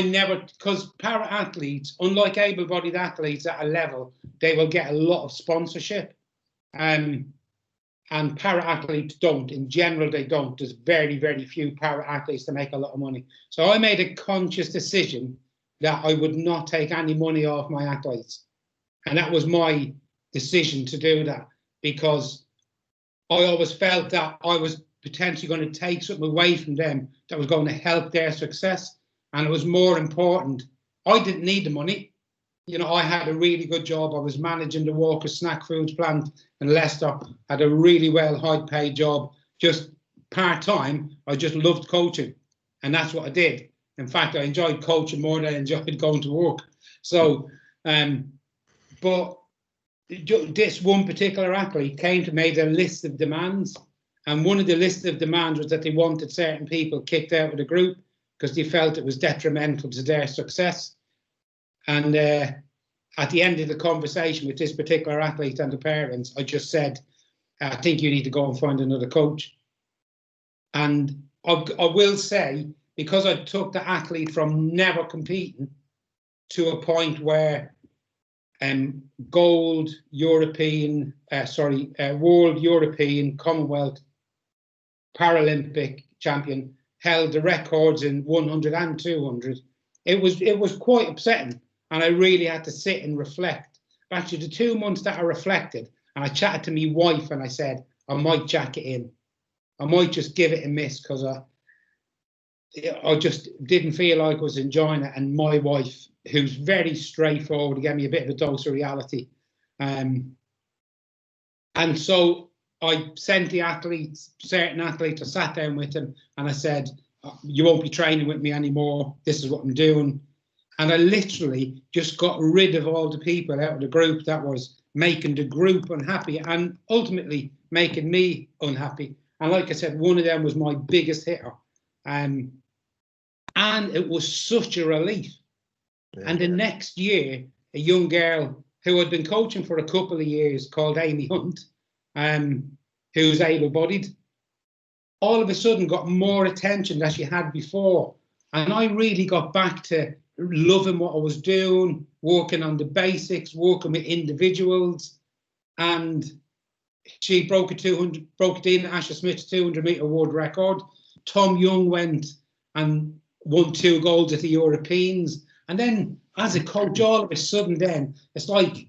never, because para athletes, unlike able-bodied athletes at a level, they will get a lot of sponsorship, and para athletes don't. In general, they don't. There's very, very few para athletes that make a lot of money. So I made a conscious decision that I would not take any money off my athletes, and that was my decision to do that, because I always felt that I was potentially going to take something away from them that was going to help their success. And it was more important. I didn't need the money. You know, I had a really good job. I was managing the Walker Snack Foods plant in Leicester. Had a really well high paid job, just part-time. I just loved coaching, and that's what I did. In fact, I enjoyed coaching more than I enjoyed going to work. So, but this one particular athlete came to me with a list of demands. And one of the list of demands was that they wanted certain people kicked out of the group because they felt it was detrimental to their success. And at the end of the conversation with this particular athlete and the parents, I just said, I think you need to go and find another coach. And I will say, because I took the athlete from never competing to a point where gold, European, world, European, Commonwealth, Paralympic champion, held the records in 100 and 200. It was quite upsetting, and I really had to sit and reflect. Actually, the 2 months that I reflected, and I chatted to my wife, and I said, I might jack it in. I might just give it a miss, because I just didn't feel like I was enjoying it. And my wife, who's very straightforward, gave me a bit of a dose of reality. And so I sent the athletes, certain athletes, I sat down with them and I said, you won't be training with me anymore. This is what I'm doing. And I literally just got rid of all the people out of the group that was making the group unhappy and ultimately making me unhappy. And like I said, one of them was my biggest hitter. And it was such a relief. Yeah. And the next year, a young girl who had been coaching for a couple of years called Amy Hunt, who's able-bodied, all of a sudden got more attention than she had before. And I really got back to loving what I was doing, working on the basics, working with individuals. And she broke it in Asher Smith's 200-meter world record. Tom Young went and won 2 golds at the Europeans. And then as a coach, all of a sudden then, it's like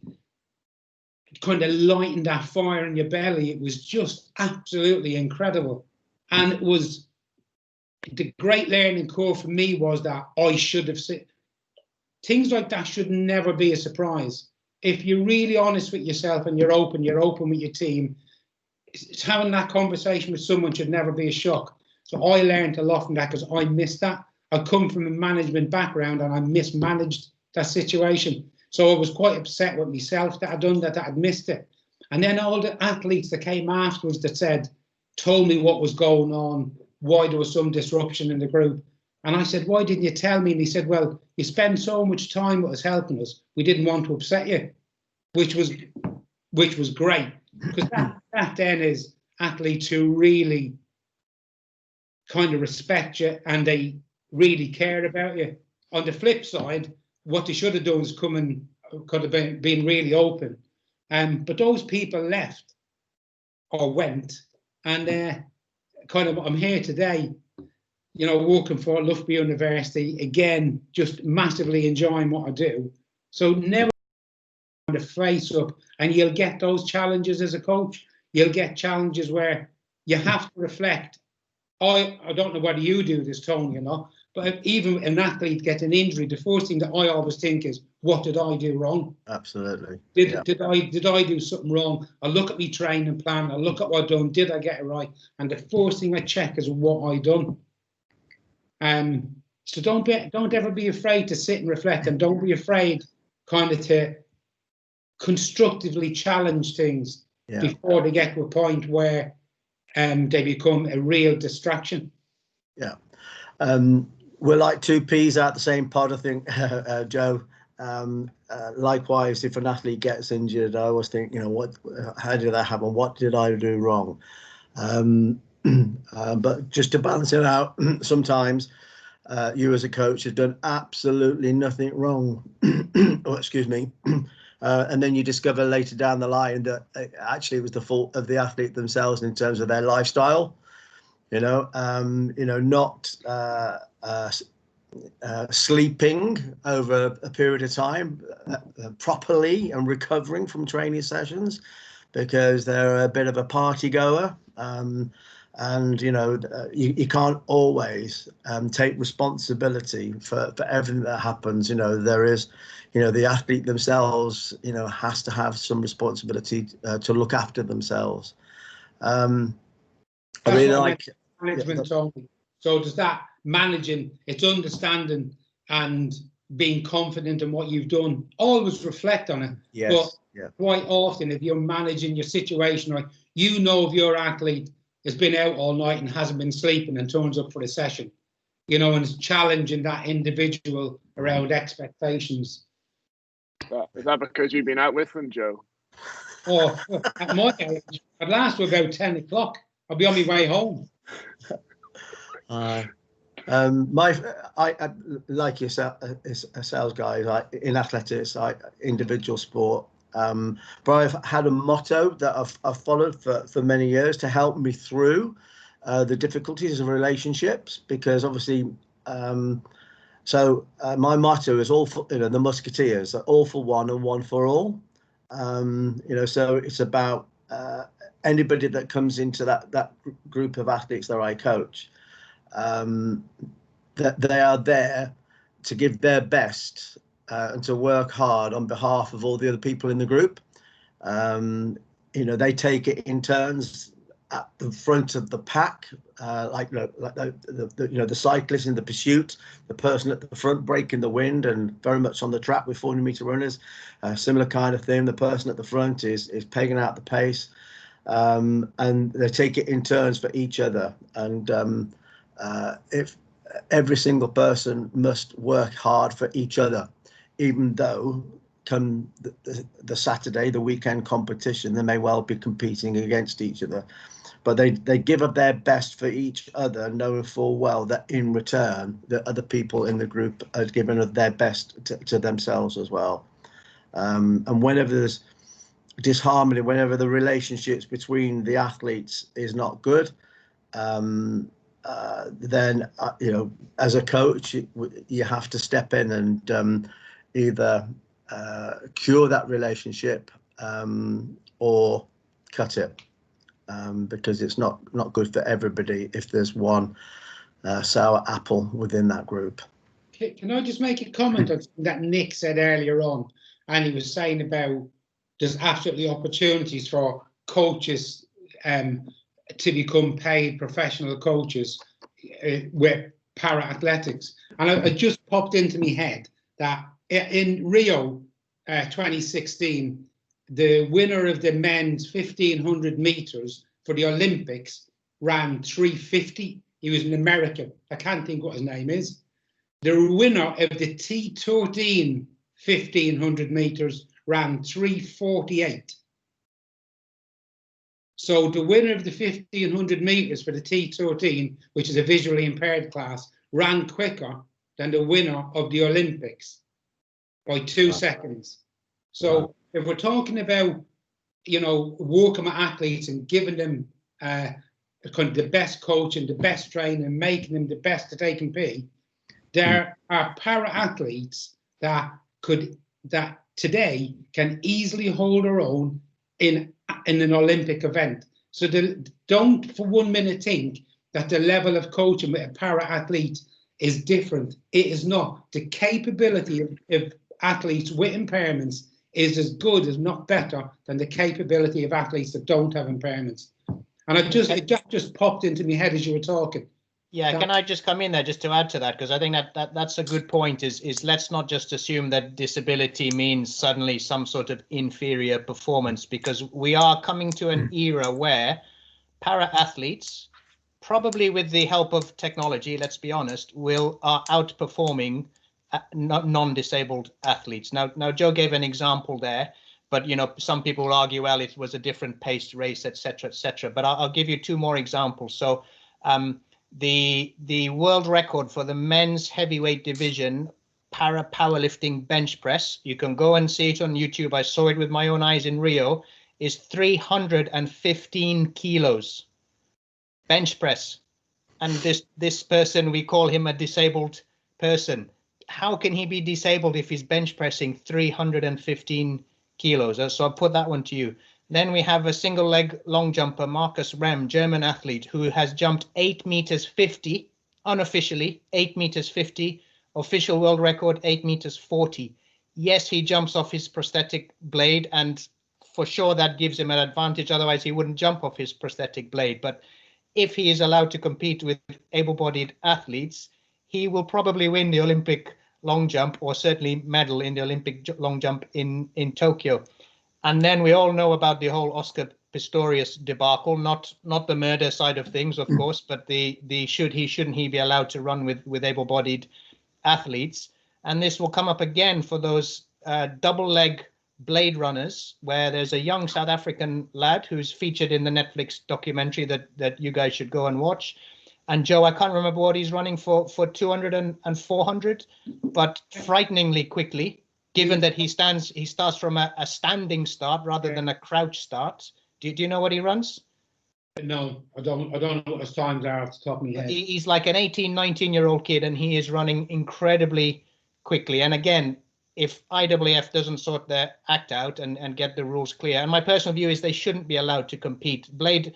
kind of lighting that fire in your belly. It was just absolutely incredible. And it was the great learning curve for me was that I should have seen things like that should never be a surprise. If you're really honest with yourself and you're open with your team, it's having that conversation with someone should never be a shock. So I learned a lot from that because I missed that. I come from a management background and I mismanaged that situation. So I was quite upset with myself that I'd done that I'd missed it. And then all the athletes that came afterwards that told me what was going on, why there was some disruption in the group. And I said, why didn't you tell me? And he said, well, you spend so much time with us helping us. We didn't want to upset you, which was great. Because that then is athletes who really kind of respect you and they really care about you. On the flip side, what they should have done is could have been really open. But those people left or went, and I'm here today, working for Loughborough University, again, just massively enjoying what I do. So never to face up, and you'll get those challenges as a coach. You'll get challenges where you have to reflect. I don't know whether you do this, Tony, or not, but if even an athlete gets an injury, the first thing that I always think is, what did I do wrong? Absolutely. Did I do something wrong? I look at my training plan, I look at what I've done, did I get it right? And the first thing I check is what I done. So don't ever be afraid to sit and reflect, and don't be afraid kind of to constructively challenge things before they get to a point where they become a real distraction. Yeah. We're like two peas out the same pod, I think, Joe. Likewise, if an athlete gets injured, I always think, how did that happen? What did I do wrong? But just to balance it out, sometimes you as a coach have done absolutely nothing wrong. Oh, excuse me. And then you discover later down the line that actually it was the fault of the athlete themselves in terms of their lifestyle. Not sleeping over a period of time properly and recovering from training sessions because they're a bit of a party goer. And you can't always take responsibility for everything that happens. There is, the athlete themselves, has to have some responsibility to look after themselves. I really like management, Tony. So does that managing, it's understanding and being confident in what you've done. Always reflect on it. Yes. But quite often, if you're managing your situation, right, if your athlete has been out all night and hasn't been sleeping and turns up for the session, and it's challenging that individual around expectations. Is that because you've been out with them, Joe? Oh, at my age, I'd last to about 10 o'clock. I'll be on my way home. I like yourselves guys, in athletics, individual sport. But I've had a motto that I've followed for many years to help me through the difficulties of relationships, because obviously, my motto is all for, the Musketeers, all for one and one for all. So it's about anybody that comes into that group of athletes that I coach, that they are there to give their best and to work hard on behalf of all the other people in the group. they take it in turns at the front of the pack, like the cyclist in the pursuit, the person at the front breaking the wind, and very much on the track with 400-meter runners. Similar kind of thing. The person at the front is pegging out the pace, and they take it in turns for each other. And if every single person must work hard for each other, even though come the Saturday, the weekend competition, they may well be competing against each other, but they give up their best for each other, knowing full well that in return the other people in the group are giving up their best to themselves as well. And whenever there's disharmony, whenever the relationships between the athletes is not good, then as a coach, you have to step in and either cure that relationship or cut it, because it's not good for everybody if there's one sour apple within that group. Can I just make a comment on something that Nick said earlier on? And he was saying about there's absolutely opportunities for coaches to become paid professional coaches with para-athletics. And it just popped into my head that in Rio 2016, the winner of the men's 1500 meters for the Olympics ran 3:50. He was an American. I can't think what his name is. The winner of the T13 1500 meters ran 3:48. So the winner of the 1500 meters for the T13, which is a visually impaired class, ran quicker than the winner of the Olympics by 2 seconds. So if we're talking about, working with athletes and giving them the best coach and the best training and making them the best that they can be, there are para-athletes that today can easily hold their own in an Olympic event. So don't for 1 minute think that the level of coaching with a para-athlete is different. It is not. The capability of athletes with impairments is as good, if not better, than the capability of athletes that don't have impairments. And it just popped into my head as you were talking. Yeah, can I just come in there just to add to that? Because I think that's a good point, is let's not just assume that disability means suddenly some sort of inferior performance, because we are coming to an era where para-athletes, probably with the help of technology, let's be honest, are outperforming non-disabled athletes. Now, Joe gave an example there, but some people will argue, well, it was a different paced race, etc., etc. But I'll give you two more examples. So the world record for the men's heavyweight division powerlifting bench press, you can go and see it on YouTube. I saw it with my own eyes in Rio, is 315 kilos bench press. And this person, we call him a disabled person. How can he be disabled if he's bench pressing 315 kilos? So I'll put that one to you. Then we have a single leg long jumper, Marcus Rem, German athlete, who has jumped 8 meters 50, unofficially 8 meters 50, official world record 8 meters 40. Yes, he jumps off his prosthetic blade, and for sure that gives him an advantage. Otherwise, he wouldn't jump off his prosthetic blade. But if he is allowed to compete with able-bodied athletes, he will probably win the Olympic long jump, or certainly medal in the Olympic long jump in Tokyo. And then we all know about the whole Oscar Pistorius debacle, not the murder side of things, of course, but the shouldn't he be allowed to run with able-bodied athletes. And this will come up again for those double leg blade runners, where there's a young South African lad who's featured in the Netflix documentary that you guys should go and watch. And Joe, I can't remember what he's running for 200 and 400, but frighteningly quickly, given that he starts from a standing start rather than a crouch start. Do you know what he runs? No, I don't know what his times are off the top of my head. He's like an 18, 19-year-old kid, and he is running incredibly quickly. And again, if IAAF doesn't sort their act out and get the rules clear, and my personal view is they shouldn't be allowed to compete. Blade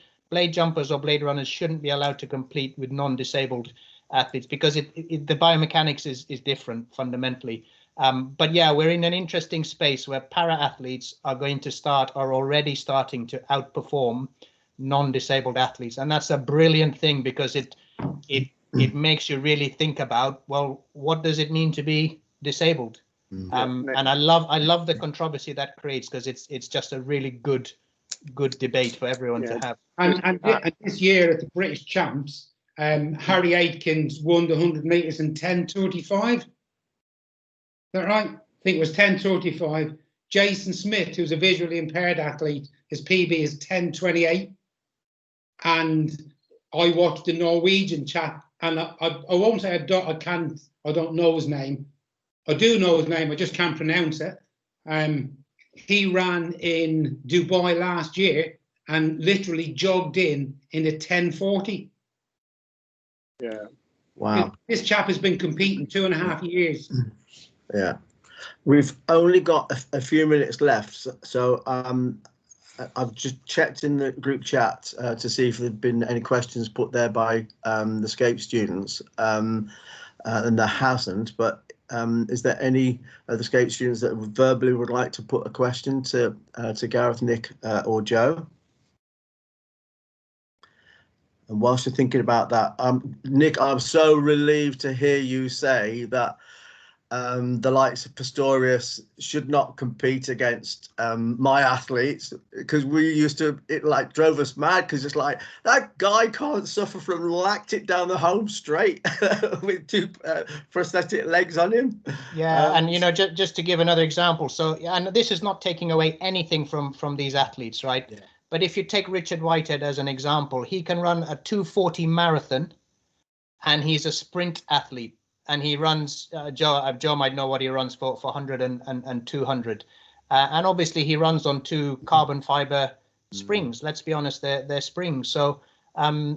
jumpers or blade runners shouldn't be allowed to compete with non-disabled athletes, because the biomechanics is different fundamentally. But yeah, we're in an interesting space where para athletes are already starting to outperform non-disabled athletes, and that's a brilliant thing because it makes you really think about, well, what does it mean to be disabled? And I love the controversy that creates, because it's just a really good debate for everyone to have. And this year at the British Champs, Harry Aitkins won the 100 metres in 10:35. Is that right? I think it was 10:35. Jason Smith, who's a visually impaired athlete, his PB is 10:28. And I watched the Norwegian chap, and I won't say I don't know his name. I do know his name, I just can't pronounce it. He ran in Dubai last year and literally jogged in a 10:40. Yeah. Wow. This chap has been competing 2.5 years. Yeah. We've only got a few minutes left, so I've just checked in the group chat to see if there've been any questions put there by the Scape students, and there hasn't. But is there any of the Scape students that verbally would like to put a question to Gareth, Nick, or Joe? And whilst you're thinking about that, Nick, I'm so relieved to hear you say that the likes of Pistorius should not compete against my athletes, because we used to, it like drove us mad, because it's like, that guy can't suffer from lactic down the home straight with two prosthetic legs on him. Yeah, and you know, just to give another example, so, and this is not taking away anything from these athletes, right? Yeah. But if you take Richard Whitehead as an example, he can run a 2:40 marathon, and he's a sprint athlete. And he runs, Joe might know what he runs for 100 and 200. And obviously he runs on 2 carbon fiber springs. Let's be honest, they're springs. So,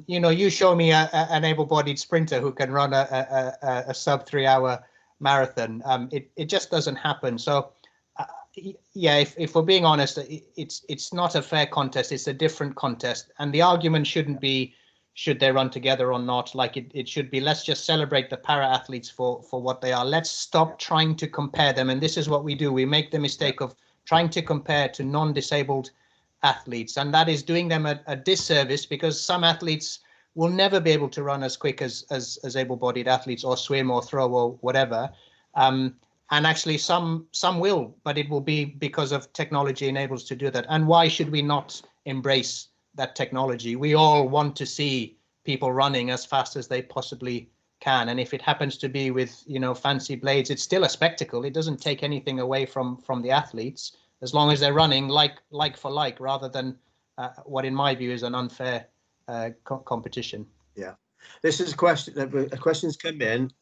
you know, you show me an able-bodied sprinter who can run a sub 3-hour marathon. It just doesn't happen. So, yeah, if we're being honest, it's not a fair contest. It's a different contest. And the argument shouldn't be, should they run together or not? Like it should be, let's just celebrate the para athletes for what they are. Let's stop trying to compare them. And this is what we do. We make the mistake of trying to compare to non-disabled athletes. And that is doing them a disservice, because some athletes will never be able to run as quick as able-bodied athletes, or swim or throw or whatever. And actually some will, but it will be because of technology enables to do that. And why should we not embrace that technology? We all want to see people running as fast as they possibly can, and if it happens to be with, you know, fancy blades, it's still a spectacle. It doesn't take anything away from the athletes, as long as they're running like for like, rather than what in my view is an unfair competition. Yeah, this is a question. Questions come in.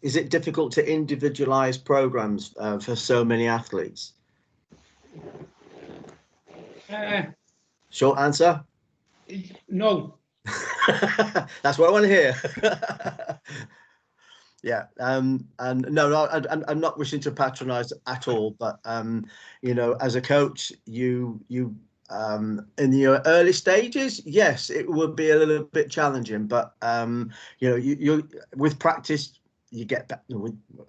Is it difficult to individualize programs for so many athletes? Short answer? No. That's what I want to hear. Yeah, and no, I'm not wishing to patronize at all, but you know, as a coach, you in your early stages, yes, it would be a little bit challenging, but you know, you with practice, you get back.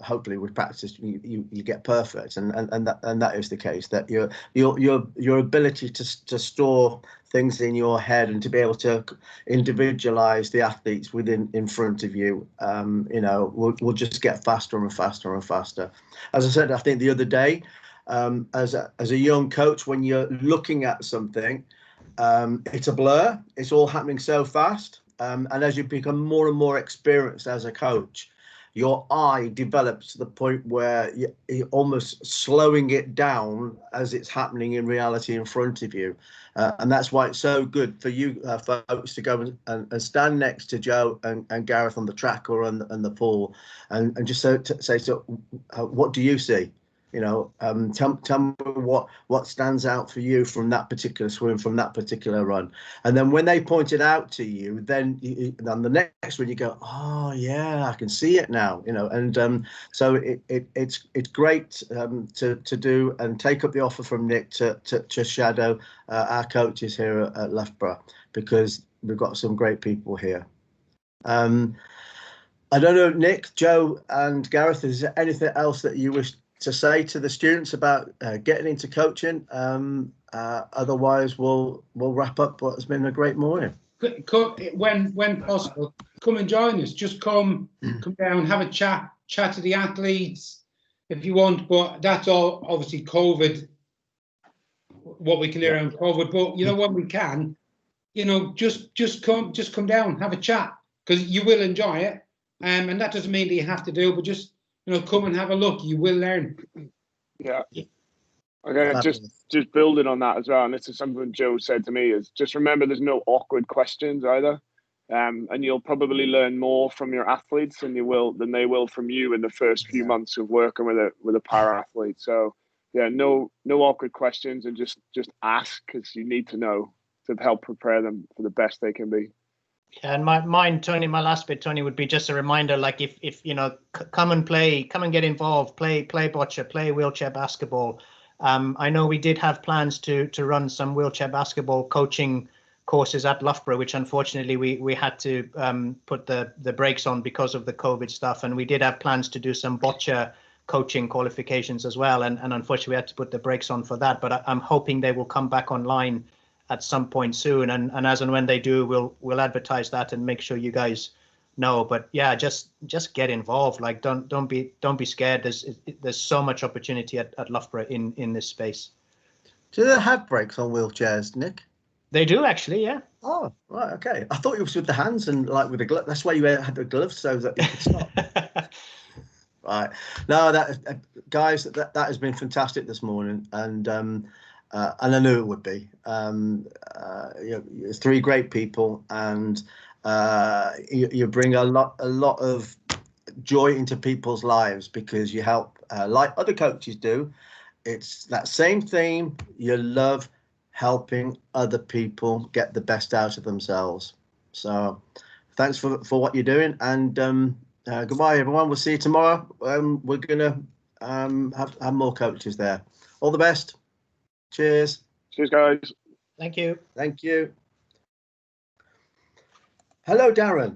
Hopefully, with practice, you get perfect, and that is the case. That your ability to store things in your head and to be able to individualize the athletes in front of you, you know, will just get faster and faster and faster. As I said, I think the other day, as a young coach, when you're looking at something, it's a blur. It's all happening so fast, and as you become more and more experienced as a coach, your eye develops to the point where you're almost slowing it down as it's happening in reality in front of you. And that's why it's so good for you folks to go and stand next to Joe and Gareth on the track or on the pool, and just say, what do you see? You know, tell me what stands out for you from that particular swim, from that particular run. And then when they point it out to you, then on the next one you go, oh yeah, I can see it now. You know, and so it's great to do and take up the offer from Nick to shadow our coaches here at Loughborough, because we've got some great people here. I don't know, Nick, Joe, and Gareth, is there anything else that you wish to say to the students about getting into coaching? Otherwise, we'll wrap up what has been a great morning. When possible, come and join us. Just come down, have a chat to the athletes if you want. But that's all obviously COVID, what we can do around COVID. But you know, when we can, you know, just come down, have a chat, because you will enjoy it. And that doesn't mean that you have to do, but just, you know, come and have a look. You will learn. Yeah. Okay, just building on that as well, and this is something Joe said to me, is just remember there's no awkward questions either. And you'll probably learn more from your athletes than they will from you in the first few months of working with a para athlete. So yeah, no awkward questions, and just ask, because you need to know to help prepare them for the best they can be. Yeah, and my last bit, Tony, would be just a reminder, like if you know, come and get involved, play bocce, play wheelchair basketball. I know we did have plans to run some wheelchair basketball coaching courses at Loughborough, which unfortunately we had to put the brakes on because of the COVID stuff, and we did have plans to do some bocce coaching qualifications as well, and unfortunately we had to put the brakes on for that. But I'm hoping they will come back online at some point soon, and as and when they do, we'll advertise that and make sure you guys know. But yeah, just get involved. Like don't be scared. There's so much opportunity at Loughborough in this space. Do they have brakes on wheelchairs, Nick? They do, actually, yeah. Oh, right, okay. I thought it was with the hands and like with the glove. That's why you had the gloves, so that you could stop. Right. No, guys, that has been fantastic this morning, and I knew it would be. You're three great people, and you bring a lot of joy into people's lives, because you help, like other coaches do. It's that same theme. You love helping other people get the best out of themselves. So thanks for what you're doing, and goodbye, everyone. We'll see you tomorrow. We're gonna have more coaches there. All the best. Cheers. Cheers, guys. Thank you. Thank you. Hello, Darren.